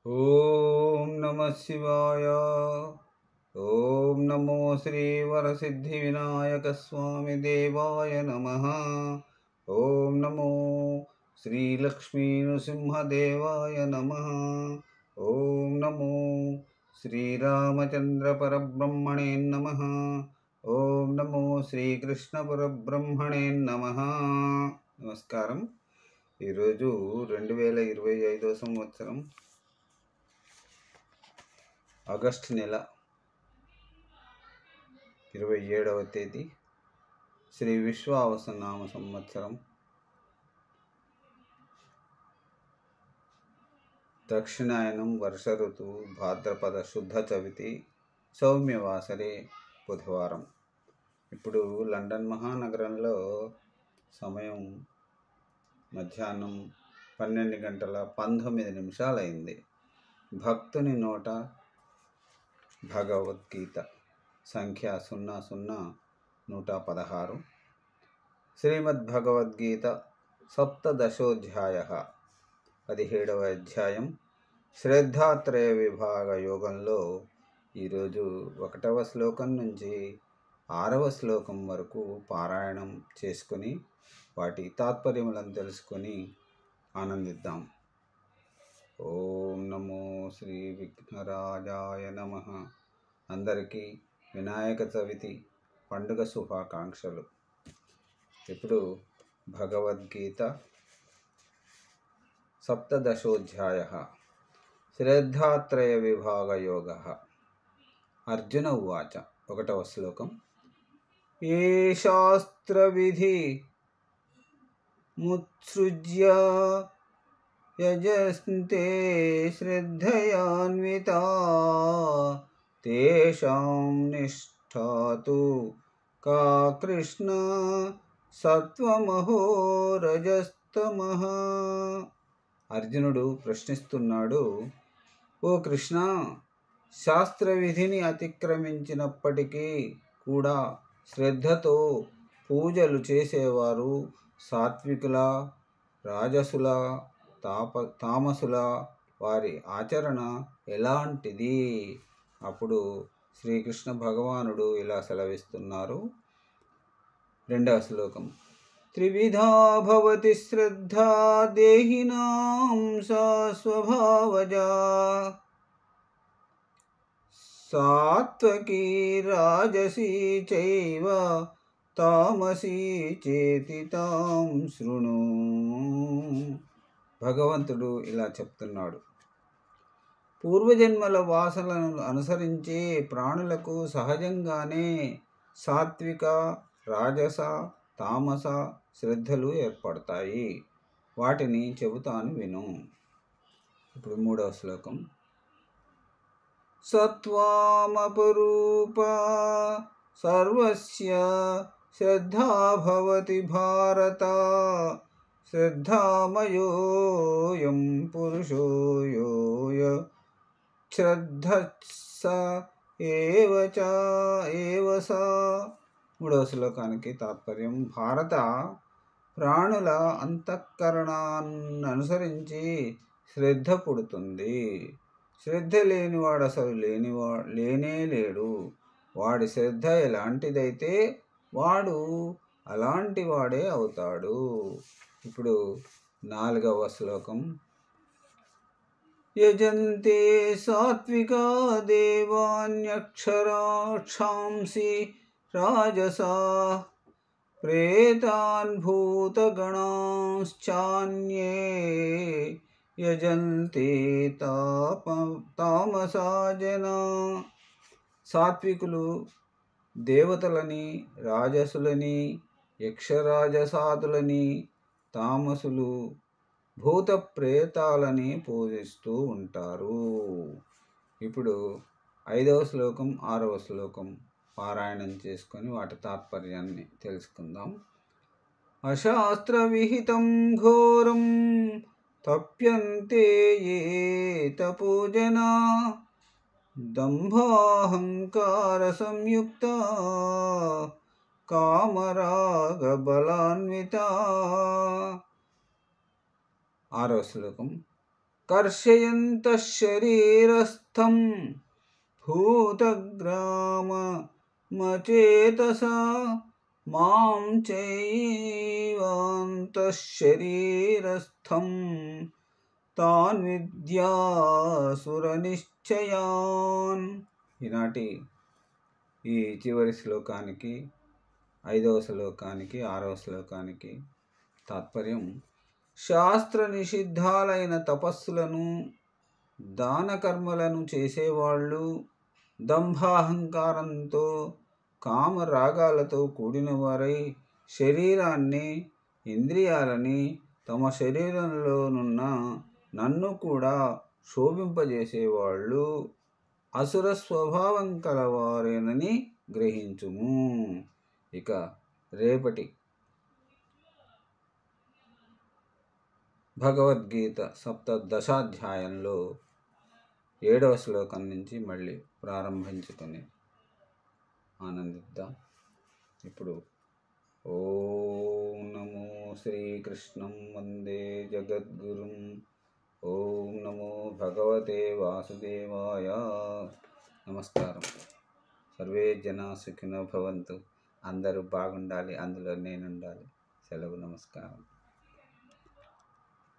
ఓం నమః శివాయ. ఓం నమో శ్రీ వరసిద్ధి వినాయక స్వామి దేవాయ నమః. ఓం నమో శ్రీ లక్ష్మీ నృసింహదేవాయ నమః. ఓం నమో శ్రీరామచంద్ర పరబ్రహ్మణే నమః. ఓం నమో శ్రీకృష్ణ పరబ్రహ్మణే నమః. నమస్కారం. ఈరోజు 2025 సంవత్సరం ఆగస్టు నెల 27వ తేదీ, శ్రీ విశ్వావసనామ సంవత్సరం, దక్షిణాయనం, వర్ష ఋతువు, భాద్రపద శుద్ధ చవితి, సౌమ్యవాసరే, బుధవారం. ఇప్పుడు లండన్ మహానగరంలో సమయం మధ్యాహ్నం 12:19 అయింది. భక్తుని నోట భగవద్గీత సంఖ్య 00116. శ్రీమద్భగవద్గీత సప్తదశోధ్యాయ 17వ అధ్యాయం శ్రద్ధాత్రయ విభాగ యోగంలో ఈరోజు 1వ శ్లోకం నుంచి 6వ శ్లోకం వరకు పారాయణం చేసుకుని వాటి తాత్పర్యములను తెలుసుకొని ఆనందిద్దాం. ఓం నమో శ్రీ విఘ్నరాజాయ నమః. అందరికీ వినాయక చవితి పండుగ శుభాకాంక్షలు. ఇప్పుడు భగవద్గీత సప్తదశోధ్యాయ శ్రద్ధాత్రయ విభాగ యోగ. అర్జున ఉవాచ. 1వ శ్లోకం. ఏ శాస్త్ర విధి ముత్సృజ్య యజన్తే శ్రద్ధయాన్వితా తేషాం నిష్ఠా తు కా కృష్ణ సత్వమహో రజస్తమః. అర్జునుడు ప్రశ్నిస్తున్నాడు, ఓ కృష్ణ, శాస్త్ర విధిని అతిక్రమించినప్పటికీ కూడా శ్రద్ధతో పూజలు చేసేవారు సాత్వికుల, రాజసుల, తామసుల వారి ఆచరణ ఎలాంటిది? అప్పుడు శ్రీకృష్ణ భగవానుడు ఇలా సెలవిస్తున్నారు. 2వ శ్లోకం. త్రివిధా భవతి శ్రద్ధా దేహినాం సా స్వభావజా సాత్వకీ రాజసీ చైవ తామసీ చేతి తాం శృణు. భగవంతుడు ఇలా చెప్తున్నాడు. పూర్వజన్మల వాసనలను అనుసరించి ప్రాణులకు సహజంగానే సాత్విక, రాజస, తామస శ్రద్ధలు ఏర్పడతాయి. వాటిని చెబుతాను విను. ఇప్పుడు 3వ శ్లోకం. సత్వామపరూప సర్వస్య శ్రద్ధా భవతి భారత శ్రద్ధామయోయం పురుషో యోయ శ్రద్ధస్స ఏవ సా. 3వ శ్లోకానికి తాత్పర్యం. భారత, ప్రాణుల అంతఃకరణాన్ని అనుసరించి శ్రద్ధ పుడుతుంది. శ్రద్ధ లేనివాడు అసలు లేనే లేడు. వాడి శ్రద్ధ ఎలాంటిదైతే వాడు అలాంటి వాడే అవుతాడు. ఇప్పుడు 4వ శ్లోకం. యజంతే సాత్వికా దేవాన్యక్షరాక్షాంసి రాజసా ప్రేతాన్ భూతగణాశ్చాన్యే యజంతే తామసా జనా. సాత్వికులు దేవతలని, రాజసులని, యక్షరాజసాదులని, తామసులు భూత ప్రేతాలని పూజిస్తూ ఉంటారు. ఇప్పుడు 5వ శ్లోకం, 6వ శ్లోకం పారాయణం చేసుకొని వాటి తాత్పర్యాన్ని తెలుసుకుందాం. అశాస్త్ర విహితం ఘోరం తప్యంతే ఏ తపోజనా దంభాహంకార సంయుక్త కామరాగ బలాన్విత. 6వ శ్లోకం. కర్షయంతః శరీరస్థం భూతగ్రామమచేతసా మాం చైవాంతః శరీరస్థం తాన్ విద్యాసురనిశ్చయాన్. ఈనాటి ఈ చివరి శ్లోకానికి, 5వ శ్లోకానికి, 6వ శ్లోకానికి తాత్పర్యం: శాస్త్ర నిషిద్ధాలైన తపస్సులను, దాన కర్మలను చేసేవాళ్ళు దంభాహంకారంతో, కామరాగాలతో కూడిన వారై శరీరాన్ని, ఇంద్రియాలని, తమ శరీరంలోనున్న నన్ను కూడా శోభింపజేసేవాళ్ళు అసుర స్వభావం కలవారేనని గ్రహించుము. ఇక రేపటి భగవద్గీత సప్తదశాధ్యాయంలో 7వ శ్లోకం నుంచి మళ్ళీ ప్రారంభించుకొని ఆనందిద్దాం. ఇప్పుడు ఓం నమో శ్రీకృష్ణం వందే జగద్గురుం. ఓం నమో భగవతే వాసుదేవాయ. నమస్కారం. సర్వే జనా సుఖినో భవంతు. అందరూ బాగుండాలి, అందులో నేనుండాలి. సెలవు. నమస్కారం.